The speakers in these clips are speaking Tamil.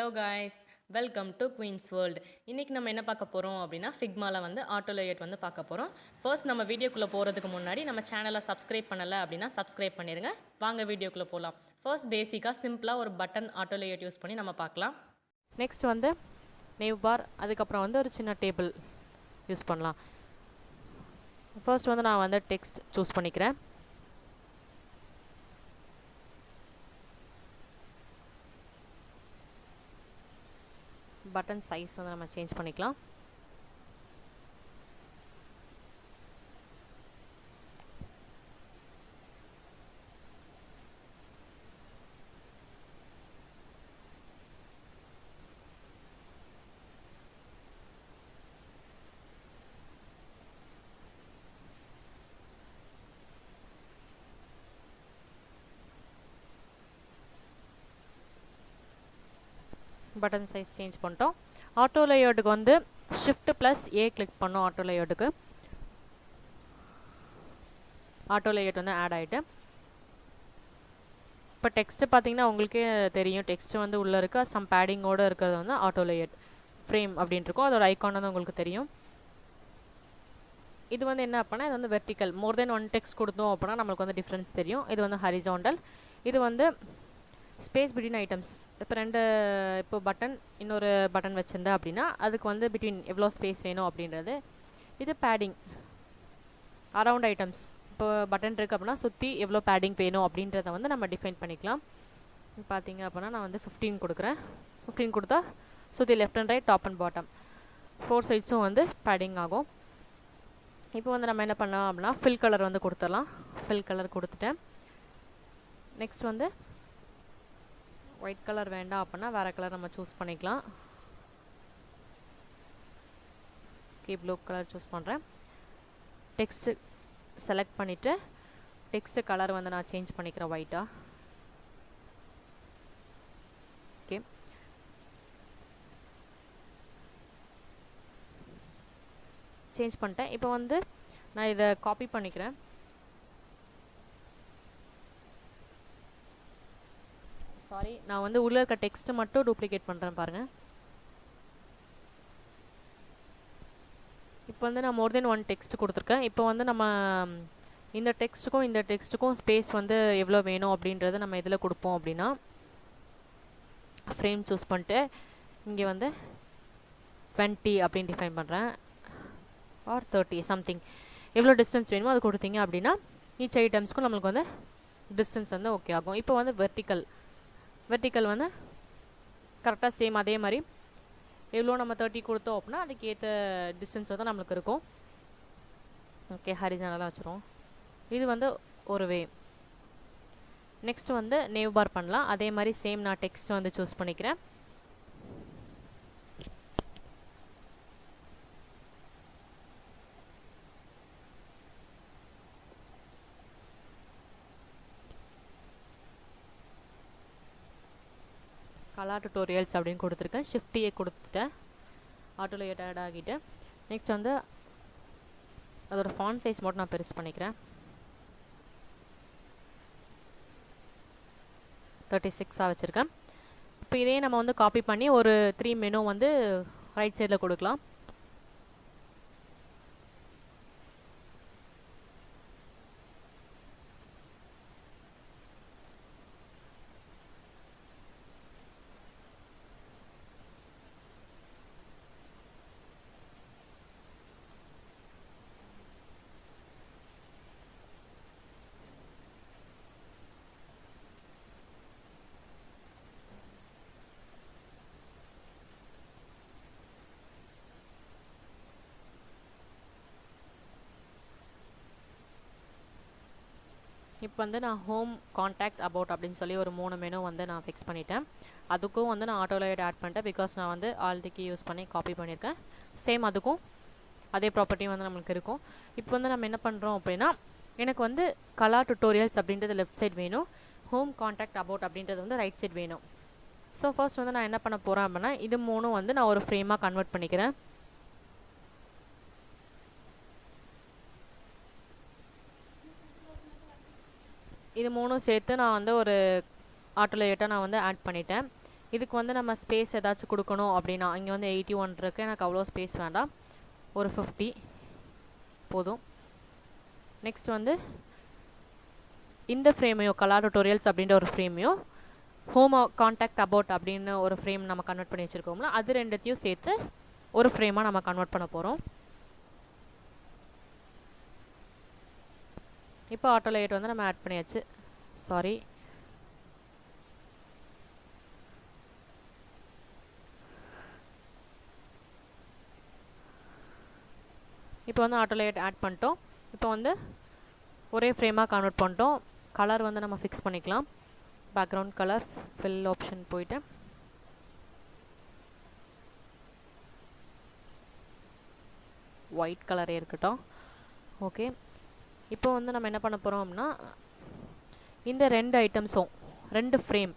Hello guys, welcome to Queen's World. இன்னைக்கு நம்ம என்ன பார்க்க போறோம் அப்படினா Figmaல வந்து Autolayout வந்து பார்க்க போறோம். ஃபர்ஸ்ட் நம்ம வீடியோக்குள்ள போறதுக்கு முன்னாடி நம்ம சேனலை சப்ஸ்கிரைப் பண்ணல அப்படினா சப்ஸ்கிரைப் பண்ணிருங்க. வாங்க வீடியோக்குள்ள போலாம். ஃபர்ஸ்ட் பேசிக்கா சிம்பிளா ஒரு பட்டன் Autolayout யூஸ் பண்ணி நம்ம பார்க்கலாம். நெக்ஸ்ட் வந்து நேவ் பார், அதுக்கு அப்புறம் வந்து ஒரு சின்ன டேபிள் யூஸ் பண்ணலாம். ஃபர்ஸ்ட் வந்து நான் வந்து டெக்ஸ்ட் சூஸ் பண்ணிக்கிறேன். பட்டன் சைஸ் வந்து நம்ம சேஞ்ச் பண்ணிக்கலாம். பட்டன் சைஸ் சேஞ்ச் பண்ணிட்டோம். ஆட்டோலேஅவுட்டுக்கு வந்து ஷிஃப்ட் ப்ளஸ் ஏ கிளிக் பண்ணோம். ஆட்டோலேஅவுட்டுக்கு ஆட்டோலேஅவுட் வந்து ஆட் ஆகிட்டு இப்போ டெக்ஸ்ட்டு பார்த்தீங்கன்னா உங்களுக்கே தெரியும். டெக்ஸ்ட்டு வந்து உள்ளே இருக்க சம் பேடிங்கோடு இருக்கிறது வந்து ஆட்டோலேஅவுட் ஃப்ரேம் அப்படின்ட்டு இருக்கும். அதோட ஐக்கான் வந்து உங்களுக்கு தெரியும். இது வந்து என்ன அப்படின்னா இது வந்து வெர்டிக்கல். மோர் தென் ஒன் டெக்ஸ்ட் கொடுத்தோம் அப்படின்னா நம்மளுக்கு வந்து டிஃப்ரென்ஸ் தெரியும். இது வந்து ஹரிசாண்டல். இது வந்து ஸ்பேஸ் பிட்வீன் ஐட்டம்ஸ். இப்போ பட்டன் இன்னொரு பட்டன் வச்சுருந்தேன் அப்படின்னா அதுக்கு வந்து பிட்வீன் எவ்வளோ ஸ்பேஸ் வேணும் அப்படின்றது. இது பேடிங் அரவுண்ட் ஐட்டம்ஸ். இப்போ பட்டன் இருக்குது அப்படின்னா சுற்றி எவ்வளோ பேடிங் வேணும் அப்படின்றத வந்து நம்ம டிஃபைன் பண்ணிக்கலாம். பார்த்தீங்க அப்படின்னா நான் வந்து 15 கொடுக்குறேன். 15 கொடுத்தா சுற்றி left and right, top and bottom 4 சைட்ஸும் வந்து பேடிங் ஆகும். இப்போ வந்து நம்ம என்ன பண்ணலாம் அப்படின்னா ஃபில் கலர் வந்து கொடுத்துடலாம். ஃபில் கலர் கொடுத்துட்டேன். நெக்ஸ்ட் வந்து ஒயிட் கலர் வேண்டாம் அப்படின்னா வேறு கலர் நம்ம சூஸ் பண்ணிக்கலாம். ஓகே, ப்ளூ கலர் சூஸ் பண்ணுறேன். டெக்ஸ்ட்டு செலக்ட் பண்ணிவிட்டு டெக்ஸ்ட்டு கலர் வந்து நான் சேஞ்ச் பண்ணிக்கிறேன் ஒயிட்டாக. ஓகே, சேஞ்ச் பண்ணிட்டேன். இப்போ வந்து நான் இதை காப்பி பண்ணிக்கிறேன். சாரி, நான் வந்து உள்ளே இருக்க டெக்ஸ்ட்டு மட்டும் டூப்ளிகேட் பண்ணுறேன் பாருங்கள். இப்போ வந்து நான் மோர் தென் ஒன் டெக்ஸ்ட் கொடுத்துருக்கேன். இப்போ வந்து நம்ம இந்த டெக்ஸ்ட்டுக்கும் ஸ்பேஸ் வந்து எவ்வளோ வேணும் அப்படின்றத நம்ம இதில் கொடுப்போம் அப்படின்னா ஃப்ரேம் சூஸ் பண்ணிட்டு இங்கே வந்து 20 அப்படின்னு டிஃபைன் பண்ணுறேன். R 30 something. எவ்வளோ டிஸ்டன்ஸ் வேணுமோ அது கொடுத்தீங்க அப்படின்னா ஈச் ஐட்டம்ஸ்க்கும் நம்மளுக்கு வந்து டிஸ்டன்ஸ் வந்து ஓகே ஆகும். இப்போ வந்து வெர்டிக்கல் வந்து கரெக்டாக சேம் அதே மாதிரி எவ்வளோ நம்ம 30 கொடுத்தோம் அப்படின்னா அதுக்கு ஏற்ற டிஸ்டன்ஸ் வந்து நம்மளுக்கு இருக்கும். ஓகே, ஹரிசாண்டலாக வச்சுருவோம். இது வந்து ஒரு வே. நெக்ஸ்ட் வந்து நேவ் பார் பண்ணலாம். அதே மாதிரி சேம் நான் டெக்ஸ்ட் வந்து சூஸ் பண்ணிக்கிறேன். கலர் டுட்டோரியல்ஸ் அப்படின்னு கொடுத்துருக்கேன். ஷிஃப்ட் ஏ கொடுத்துட்டேன். ஆட்டோலேஅவுட் ஆட் ஆகிட்டு நெக்ஸ்ட் வந்து அதோட ஃபாண்ட் சைஸ் மட்டும் நான் பெருசு பண்ணிக்கிறேன். 36 வச்சுருக்கேன். இப்போ இதே நம்ம வந்து காப்பி பண்ணி ஒரு 3 மெனு வந்து ரைட் சைடில் கொடுக்கலாம். இப்போ வந்து நான் ஹோம், கான்டாக்ட், அபவுட் அப்படின்னு சொல்லி ஒரு 3 மெனு வந்து நான் ஃபிக்ஸ் பண்ணிட்டேன். அதுக்கும் வந்து நான் ஆட்டோலேஅவுட் ஆட் பண்ணிட்டேன். பிகாஸ் நான் வந்து ஆல்ரெடி யூஸ் பண்ணி காப்பி பண்ணியிருக்கேன். சேம் அதுக்கும் அதே ப்ராப்பர்ட்டி வந்து நம்மளுக்கு இருக்கும். இப்போ வந்து நம்ம என்ன பண்ணுறோம் அப்படின்னா எனக்கு வந்து கலர் டுட்டோரியல்ஸ் அப்படின்றது லெஃப்ட் சைட் வேணும். ஹோம், கான்டாக்ட், அபவுட் அப்படின்றது வந்து ரைட் சைட் வேணும். ஸோ ஃபர்ஸ்ட் வந்து நான் என்ன பண்ண போகிறேன் அப்படின்னா இது 3 வந்து நான் ஒரு ஃப்ரேமாக கன்வெர்ட் பண்ணிக்கிறேன். இது 3 சேர்த்து நான் வந்து ஒரு ஆட்டோலேஅவுட்டை நான் வந்து ஆட் பண்ணிட்டேன். இதுக்கு வந்து நம்ம ஸ்பேஸ் ஏதாச்சும் கொடுக்கணும் அப்படின்னா இங்கே வந்து 81 இருக்குது, எனக்கு அவ்வளோ ஸ்பேஸ் வேண்டாம், ஒரு 50 போதும். நெக்ஸ்ட் வந்து இந்த ஃப்ரேமையும் கலர் டுட்டோரியல்ஸ் அப்படின்ற ஒரு ஃப்ரேமையும் ஹோம் கான்டாக்ட் அபவுட் அப்படின்னு ஒரு ஃப்ரேம் நம்ம கன்வெர்ட் பண்ணி வச்சுருக்கோம்ல, அது ரெண்டுத்தையும் சேர்த்து ஒரு ஃப்ரேமாக நம்ம கன்வெர்ட் பண்ண போகிறோம். இப்போ ஆட்டோலேயட் வந்து நம்ம ஆட் பண்ணியாச்சு. சாரி, இப்போ வந்து ஆட்டோலேயட் ஆட் பண்ணிட்டோம். இப்போ வந்து ஒரே ஃப்ரேமாக கன்வெர்ட் பண்ணிட்டோம். கலர் வந்து நம்ம ஃபிக்ஸ் பண்ணிக்கலாம். பேக்ரவுண்ட் கலர் ஃபில் ஆப்ஷன் போயிட்டு ஒயிட் கலரே இருக்கட்டும். ஓகே, இப்போ வந்து நம்ம என்ன பண்ண போகிறோம் அப்படின்னா இந்த ரெண்டு ஐட்டம்ஸும் ரெண்டு ஃப்ரேம்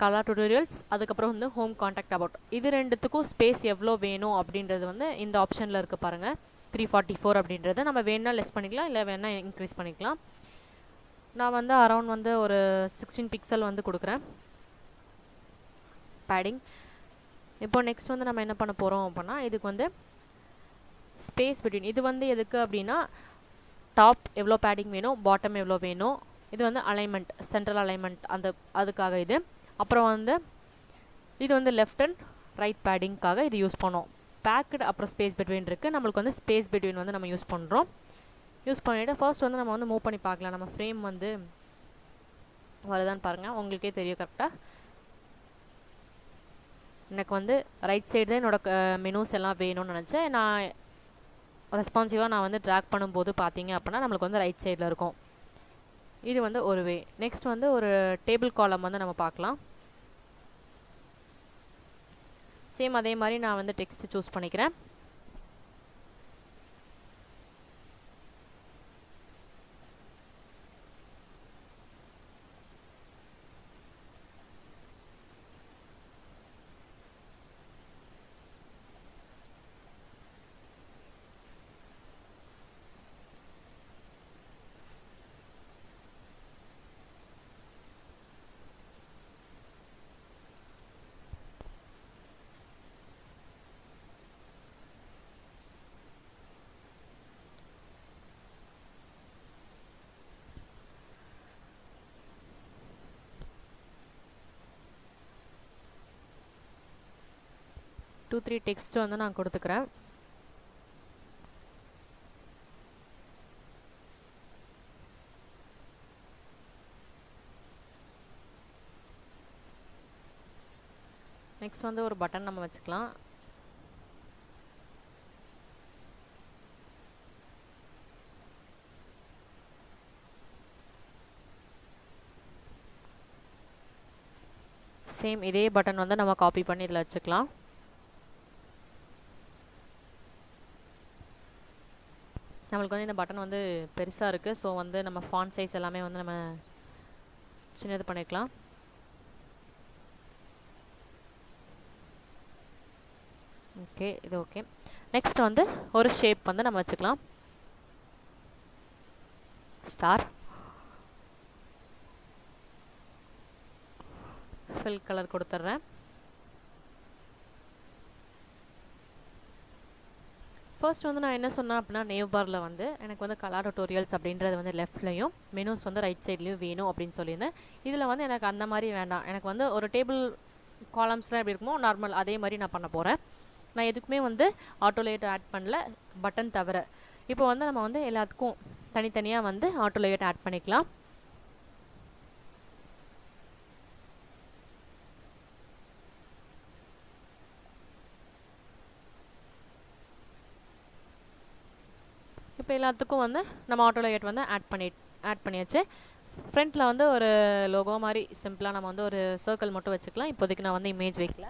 கலர் டுட்டோரியல்ஸ் அதுக்கப்புறம் வந்து ஹோம் கான்டாக்ட் அபவுட் இது ரெண்டுத்துக்கும் ஸ்பேஸ் எவ்வளோ வேணும் அப்படின்றது வந்து இந்த ஆப்ஷனில் இருக்குது பாருங்கள். 344 அப்படின்றது நம்ம வேணால் லெஸ் பண்ணிக்கலாம், இல்லை வேணால் இன்க்ரீஸ் பண்ணிக்கலாம். நான் வந்து அரௌண்ட் வந்து ஒரு 16 பிக்சல் வந்து கொடுக்குறேன் பேடிங். இப்போ நெக்ஸ்ட் வந்து நம்ம என்ன பண்ண போகிறோம் அப்படின்னா இதுக்கு வந்து ஸ்பேஸ் பிட்வீன் இது வந்து எதுக்கு அப்படின்னா டாப் எவ்வளோ பேடிங் வேணும், பாட்டம் எவ்வளோ வேணும், இது வந்து அலைன்மெண்ட் சென்ட்ரல் அலைன்மெண்ட் அதுக்காக இது. அப்புறம் வந்து இது வந்து லெஃப்ட் அண்ட் ரைட் பேடிங்காக இது யூஸ் பண்ணோம். பேக்கடு அப்புறம் ஸ்பேஸ் பிட்வீன் இருக்குது, நம்மளுக்கு வந்து ஸ்பேஸ் பிட்வீன் வந்து நம்ம யூஸ் பண்ணுறோம். யூஸ் பண்ணிவிட்டு ஃபர்ஸ்ட் வந்து நம்ம வந்து மூவ் பண்ணி பார்க்கலாம் நம்ம ஃப்ரேம் வந்து வருதான்னு பாருங்கள், உங்களுக்கே தெரியும் கரெக்டாக. எனக்கு வந்து ரைட் சைடு தான் என்னோடய மெனூஸ் எல்லாம் வேணும்னு நினச்சேன். நான் ரெஸ்பான்சிவாக நான் வந்து ட்ராக் பண்ணும்போது பார்த்தீங்க அப்படின்னா நம்மளுக்கு வந்து ரைட் சைடில் இருக்கும். இது வந்து ஒரு வே. நெக்ஸ்ட் வந்து ஒரு டேபிள் காலம் வந்து நம்ம பார்க்கலாம். சேம் அதே மாதிரி நான் வந்து டெக்ஸ்ட் சூஸ் பண்ணிக்கிறேன். டூ 3 டெக்ஸ்ட் வந்து நான் கொடுத்துக்கிறேன். நெக்ஸ்ட் வந்து ஒரு பட்டன் நம்ம வச்சுக்கலாம். சேம் இதே பட்டன் வந்து நம்ம காப்பி பண்ணி இதில் வச்சுக்கலாம். நம்மளுக்கு வந்து இந்த பட்டன் வந்து பெருசாக இருக்குது, ஸோ வந்து நம்ம ஃபாண்ட் சைஸ் எல்லாமே வந்து நம்ம சின்னது பண்ணிக்கலாம். ஓகே, இது ஓகே. நெக்ஸ்ட் வந்து ஒரு ஷேப் வந்து நம்ம வச்சுக்கலாம். ஸ்டார் ஃபில் கலர் கொடுத்துட்றேன். ஃபர்ஸ்ட் வந்து நான் என்ன சொன்னேன் அப்படின்னா நேவ் பாரில் வந்து எனக்கு வந்து கலர் டுட்டோரியல்ஸ் அப்படின்றது வந்து லெஃப்ட்லையும் மெனூஸ் வந்து ரைட் சைட்லேயும் வேணும் அப்படின்னு சொல்லியிருந்தேன். இதில் வந்து எனக்கு அந்த மாதிரி வேண்டாம், எனக்கு வந்து ஒரு டேபிள் காலம்ஸ்லாம் எப்படி இருக்குமோ நார்மல் அதே மாதிரி நான் பண்ண போகிறேன். நான் எதுக்குமே வந்து ஆட்டோலேயட் ஆட் பண்ணல, பட்டன் தவிர. இப்போ வந்து நம்ம வந்து எல்லாத்துக்கும் தனித்தனியாக வந்து ஆட்டோலேயட் ஆட் பண்ணிக்கலாம். இப்போ எல்லாத்துக்கும் வந்து நம்ம ஆட்டோலேயட் வந்து ஆட் பண்ணியாச்சு. ஃப்ரண்ட்டில் வந்து ஒரு லோகோ மாதிரி சிம்பிளாக நம்ம வந்து ஒரு சர்க்கிள் மட்டும் வச்சுக்கலாம். இப்போதைக்கு நான் வந்து இமேஜ் வைக்கல.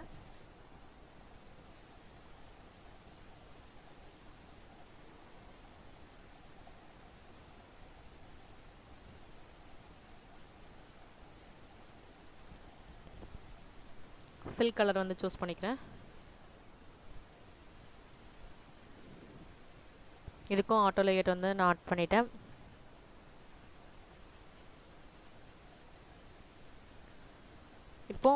ஃபில் கலர் வந்து சூஸ் பண்ணிக்கிறேன். இதுக்கும் ஆட்டோலேயட் வந்து நான் ஆட் பண்ணிட்டேன். இப்போ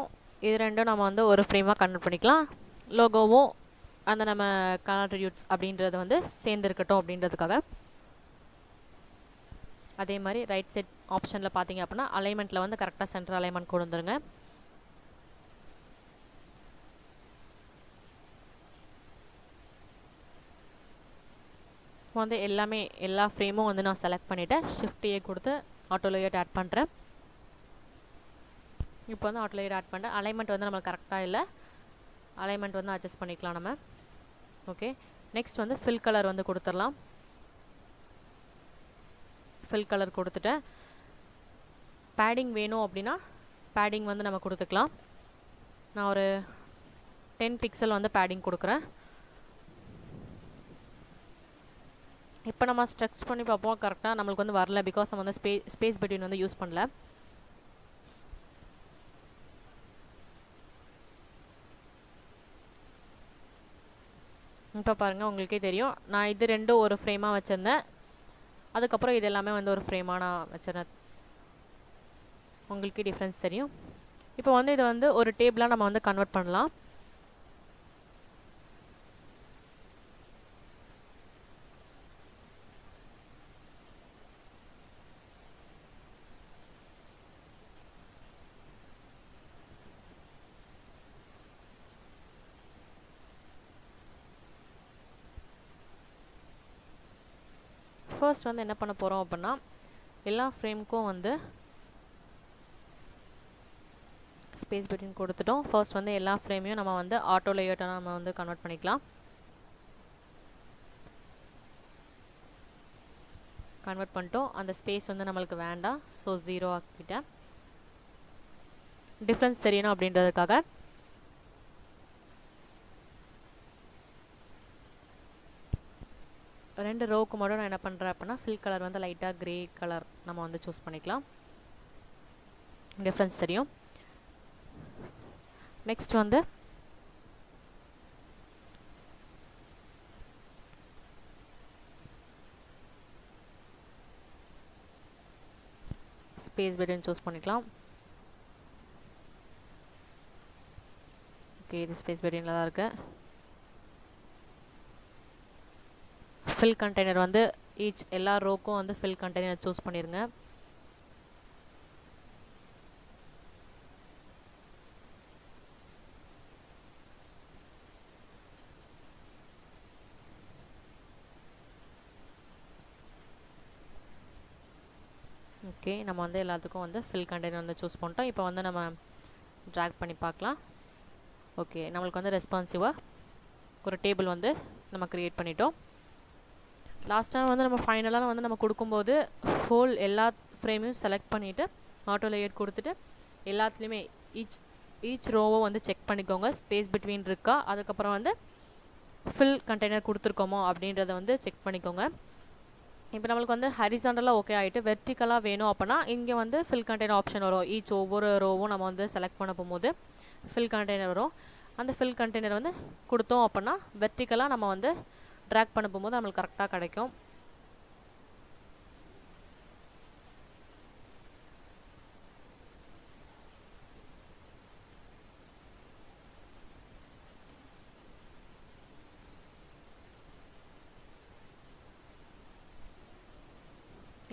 இது ரெண்டும் நம்ம வந்து ஒரு ஃப்ரேமாக கன்வெர்ட் பண்ணிக்கலாம். லோகோவும் அந்த நம்ம கான்ட்ரிபியூட்ஸ் அப்படின்றது வந்து சேர்ந்துருக்கட்டும் அப்படின்றதுக்காக. அதே மாதிரி ரைட் சைட் ஆப்ஷனில் பார்த்தீங்க அப்படின்னா அலைன்மெண்ட்டில் வந்து கரெக்டாக சென்டர் அலைன்மெண்ட் கொண்டு வந்துருங்க. வந்து எல்லா ஃப்ரேமும் வந்து நான் செலக்ட் பண்ணிவிட்டேன். ஷிஃப்ட்-A கொடுத்து ஆட்டோலேயட் ஆட் பண்ணுறேன். இப்போ வந்து ஆட்டோலேயட் ஆட் பண்ணுறேன். அலைன்மெண்ட் வந்து நம்மளுக்கு கரெக்டாக இல்லை, அலைன்மெண்ட் வந்து அட்ஜஸ்ட் பண்ணிக்கலாம் நம்ம. ஓகே, நெக்ஸ்ட் வந்து ஃபில் கலர் வந்து கொடுத்துடலாம். ஃபில் கலர் கொடுத்துட்டு பேடிங் வேணும் அப்படின்னா பேடிங் வந்து நம்ம கொடுத்துக்கலாம். நான் ஒரு 10 பிக்சல் வந்து பேடிங் கொடுக்குறேன். இப்போ நம்ம ஸ்ட்ரெச் பண்ணி பார்ப்போம், கரெக்டாக நம்மளுக்கு வந்து வரல, பிகாஸ் நம்ம வந்து ஸ்பேஸ் பிட்வீன் வந்து யூஸ் பண்ணல. இப்போ பாருங்கள், உங்களுக்கே தெரியும் நான் இது ரெண்டும் ஒரு ஃப்ரேமாக வச்சுருந்தேன், அதுக்கப்புறம் இது எல்லாமே வந்து ஒரு ஃப்ரேமாக நான் வச்சுருந்தேன். உங்களுக்கே டிஃப்ரென்ஸ் தெரியும். இப்போ வந்து இதை வந்து ஒரு டேபிளாக நம்ம வந்து கன்வெர்ட் பண்ணலாம். ஃபர்ஸ்ட் வந்து என்ன பண்ண போகிறோம் அப்படின்னா எல்லா ஃப்ரேமுக்கும் வந்து ஸ்பேஸ் பிட்வீன் கொடுத்துட்டோம். ஃபர்ஸ்ட் வந்து எல்லா ஃப்ரேமையும் நம்ம வந்து ஆட்டோ லேஅவுட்டாக நம்ம வந்து கன்வெர்ட் பண்ணிக்கலாம். கன்வெர்ட் பண்ணிட்டோம். அந்த ஸ்பேஸ் வந்து நம்மளுக்கு வேண்டாம், ஸோ 0 ஆக்கிட்டேன். டிஃப்ரென்ஸ் தெரியணும் அப்படின்றதுக்காக. ரெண்டு ரோவுக்கு மட்டும் நான் என்ன பண்ணுறேன் அப்படின்னா ஃபில் கலர் வந்து லைட்டாக கிரே கலர் நம்ம வந்து சூஸ் பண்ணிக்கலாம். டிஃப்ரென்ஸ் தெரியும். நெக்ஸ்ட் வந்து ஸ்பேஸ் பிட்வீன் சூஸ் பண்ணிக்கலாம். ஓகே, இது ஸ்பேஸ் பிட்வீனில் தான் இருக்குது. ஃபில் கண்டெய்னர் வந்து எல்லா ரோக்கும் வந்து ஃபில் கண்டெய்னர் சூஸ் பண்ணிடுங்க. ஓகே, நம்ம வந்து எல்லாத்துக்கும் வந்து ஃபில் கண்டெய்னர் வந்து சூஸ் பண்ணிட்டோம். இப்போ வந்து நம்ம ட்ராக் பண்ணி பார்க்கலாம். ஓகே, நம்மளுக்கு வந்து ரெஸ்பான்சிவாக ஒரு டேபிள் வந்து நம்ம க்ரியேட் பண்ணிட்டோம். லாஸ்ட் டைம் வந்து நம்ம ஃபைனலாக வந்து நம்ம கொடுக்கும்போது ஹோல் எல்லா ஃப்ரேமையும் செலக்ட் பண்ணிவிட்டு ஆட்டோ லேஅவுட் கொடுத்துட்டு எல்லாத்துலேயுமே ஈச் ரோவை வந்து செக் பண்ணிக்கோங்க, ஸ்பேஸ் பிட்வீன் இருக்கா, அதுக்கப்புறம் வந்து ஃபில் கண்டெய்னர் கொடுத்துருக்கோமோ அப்படின்றத வந்து செக் பண்ணிக்கோங்க. இப்போ நம்மளுக்கு வந்து ஹரிசாண்டலாக ஓகே ஆகிட்டு வெர்டிக்கலாக வேணும் அப்படின்னா இங்கே வந்து ஃபில் கண்டெய்னர் ஆப்ஷன் வரும். ஒவ்வொரு ரோவும் நம்ம வந்து செலக்ட் பண்ண போகும்போது ஃபில் கண்டெய்னர் வரும். அந்த ஃபில் கண்டெய்னர் வந்து கொடுத்தோம் அப்படின்னா வெர்டிக்கலாக நம்ம வந்து ட்ராக் பண்ண போகும்போது நம்மளுக்கு கரெக்டாக கிடைக்கும்.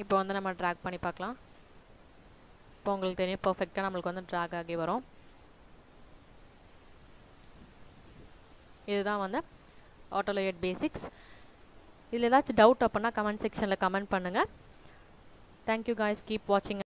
இப்போ வந்து நம்ம ட்ராக் பண்ணி பார்க்கலாம். இப்போ உங்களுக்கு தெரியும் பர்ஃபெக்டாக நம்மளுக்கு வந்து ட்ராக் ஆகி வரும். இதுதான் வந்து ஆட்டோ லேஅவுட் பேசிக்ஸ். இதில் ஏதாச்சும் டவுட் அப்படின்னா கமெண்ட் செக்ஷனில் கமெண்ட் பண்ணுங்கள். தேங்க்யூ காய்ஸ், கீப் வாட்சிங்.